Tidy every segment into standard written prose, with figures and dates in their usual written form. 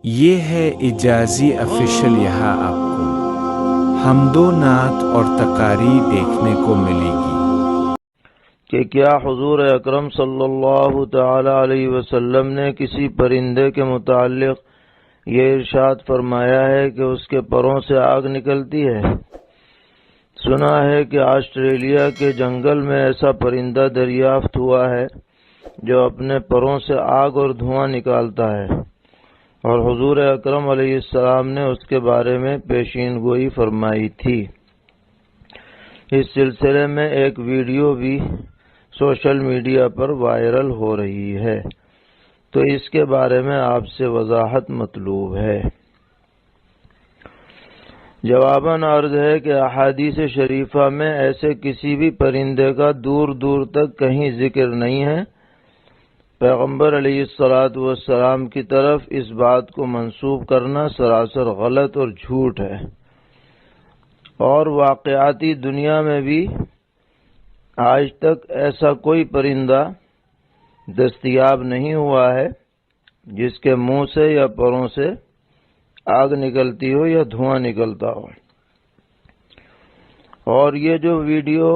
یہ ہے اجازی افیشل، یہاں آپ کو حمد و نعت اور تقاریر دیکھنے کو ملے گی کہ کیا حضور اکرم صلی اللہ تعالی علیہ وسلم نے کسی پرندے کے متعلق یہ ارشاد فرمایا ہے کہ اس کے پروں سے آگ نکلتی ہے؟ سنا ہے کہ آسٹریلیا کے جنگل میں ایسا پرندہ دریافت ہوا ہے جو اپنے پروں سے آگ اور دھواں نکالتا ہے، اور حضور اکرم علیہ السلام نے اس کے بارے میں پیشین گوئی فرمائی تھی۔ اس سلسلے میں ایک ویڈیو بھی سوشل میڈیا پر وائرل ہو رہی ہے، تو اس کے بارے میں آپ سے وضاحت مطلوب ہے۔ جواباً عرض ہے کہ احادیث شریفہ میں ایسے کسی بھی پرندے کا دور دور تک کہیں ذکر نہیں ہے۔ پیغمبر علیہ الصلاۃ والسلام کی طرف اس بات کو منسوب کرنا سراسر غلط اور جھوٹ ہے، اور واقعاتی دنیا میں بھی آج تک ایسا کوئی پرندہ دستیاب نہیں ہوا ہے جس کے منہ سے یا پروں سے آگ نکلتی ہو یا دھواں نکلتا ہو۔ اور یہ جو ویڈیو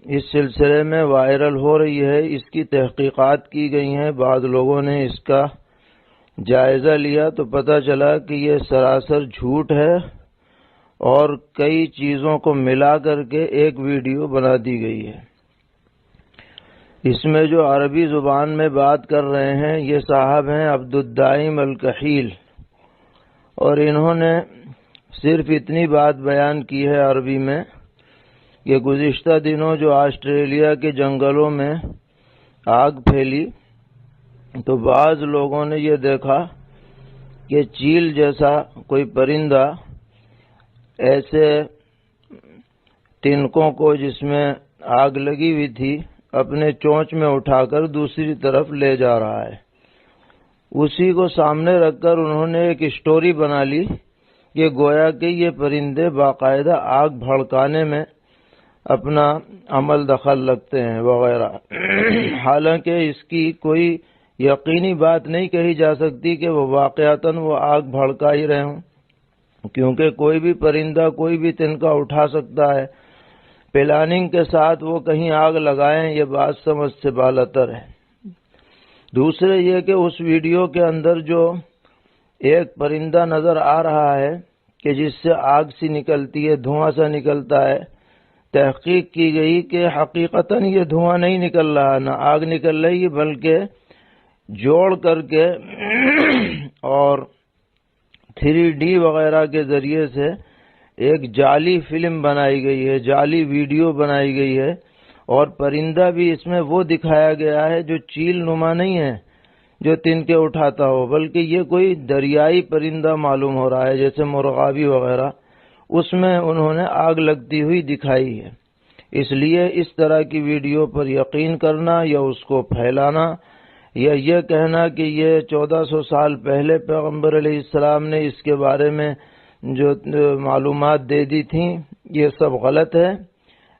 اس سلسلے میں وائرل ہو رہی ہے، اس کی تحقیقات کی گئی ہیں، بعض لوگوں نے اس کا جائزہ لیا تو پتہ چلا کہ یہ سراسر جھوٹ ہے اور کئی چیزوں کو ملا کر کے ایک ویڈیو بنا دی گئی ہے۔ اس میں جو عربی زبان میں بات کر رہے ہیں یہ صاحب ہیں عبد الدائم الکحیل، اور انہوں نے صرف اتنی بات بیان کی ہے عربی میں کہ گزشتہ دنوں جو آسٹریلیا کے جنگلوں میں آگ پھیلی تو بعض لوگوں نے یہ دیکھا کہ چیل جیسا کوئی پرندہ ایسے تنکوں کو جس میں آگ لگی ہوئی تھی اپنے چونچ میں اٹھا کر دوسری طرف لے جا رہا ہے۔ اسی کو سامنے رکھ کر انہوں نے ایک اسٹوری بنا لی کہ گویا کہ یہ پرندے باقاعدہ آگ بھڑکانے میں اپنا عمل دخل لگتے ہیں وغیرہ۔ حالانکہ اس کی کوئی یقینی بات نہیں کہی جا سکتی کہ وہ واقعتاً وہ آگ بھڑکا ہی رہے ہوں، کیونکہ کوئی بھی پرندہ کوئی بھی تنکا اٹھا سکتا ہے۔ پلاننگ کے ساتھ وہ کہیں آگ لگائیں، یہ بات سمجھ سے بالاتر ہے۔ دوسرے یہ کہ اس ویڈیو کے اندر جو ایک پرندہ نظر آ رہا ہے کہ جس سے آگ سی نکلتی ہے، دھواں سا نکلتا ہے، تحقیق کی گئی کہ حقیقتاً یہ دھواں نہیں نکل رہا، نہ آگ نکل رہی، بلکہ جوڑ کر کے اور 3D وغیرہ کے ذریعے سے ایک جعلی فلم بنائی گئی ہے، جعلی ویڈیو بنائی گئی ہے، اور پرندہ بھی اس میں وہ دکھایا گیا ہے جو چیل نما نہیں ہے جو تنکے اٹھاتا ہو، بلکہ یہ کوئی دریائی پرندہ معلوم ہو رہا ہے جیسے مرغابی وغیرہ، اس میں انہوں نے آگ لگتی ہوئی دکھائی ہے۔ اس لیے اس طرح کی ویڈیو پر یقین کرنا یا اس کو پھیلانا یا یہ کہنا کہ یہ 1400 سال پہلے پیغمبر علیہ السلام نے اس کے بارے میں جو معلومات دے دی تھیں، یہ سب غلط ہے۔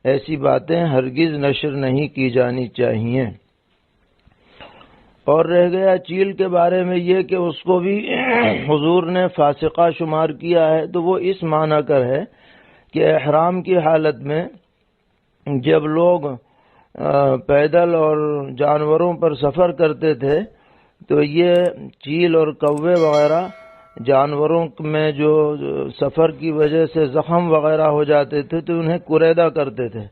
ایسی باتیں ہرگز نشر نہیں کی جانی چاہیے۔ اور رہ گیا چیل کے بارے میں یہ کہ اس کو بھی حضور نے فاسقہ شمار کیا ہے، تو وہ اس معنی کر ہے کہ احرام کی حالت میں جب لوگ پیدل اور جانوروں پر سفر کرتے تھے تو یہ چیل اور کوے وغیرہ جانوروں میں جو سفر کی وجہ سے زخم وغیرہ ہو جاتے تھے تو انہیں قریدہ کرتے تھے،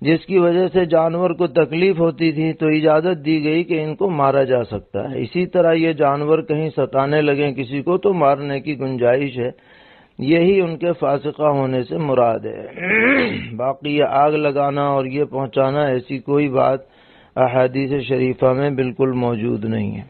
جس کی وجہ سے جانور کو تکلیف ہوتی تھی، تو اجازت دی گئی کہ ان کو مارا جا سکتا ہے۔ اسی طرح یہ جانور کہیں ستانے لگیں کسی کو تو مارنے کی گنجائش ہے، یہی ان کے فاسقہ ہونے سے مراد ہے۔ باقی یہ آگ لگانا اور یہ پہنچانا ایسی کوئی بات احادیث شریفہ میں بالکل موجود نہیں ہے۔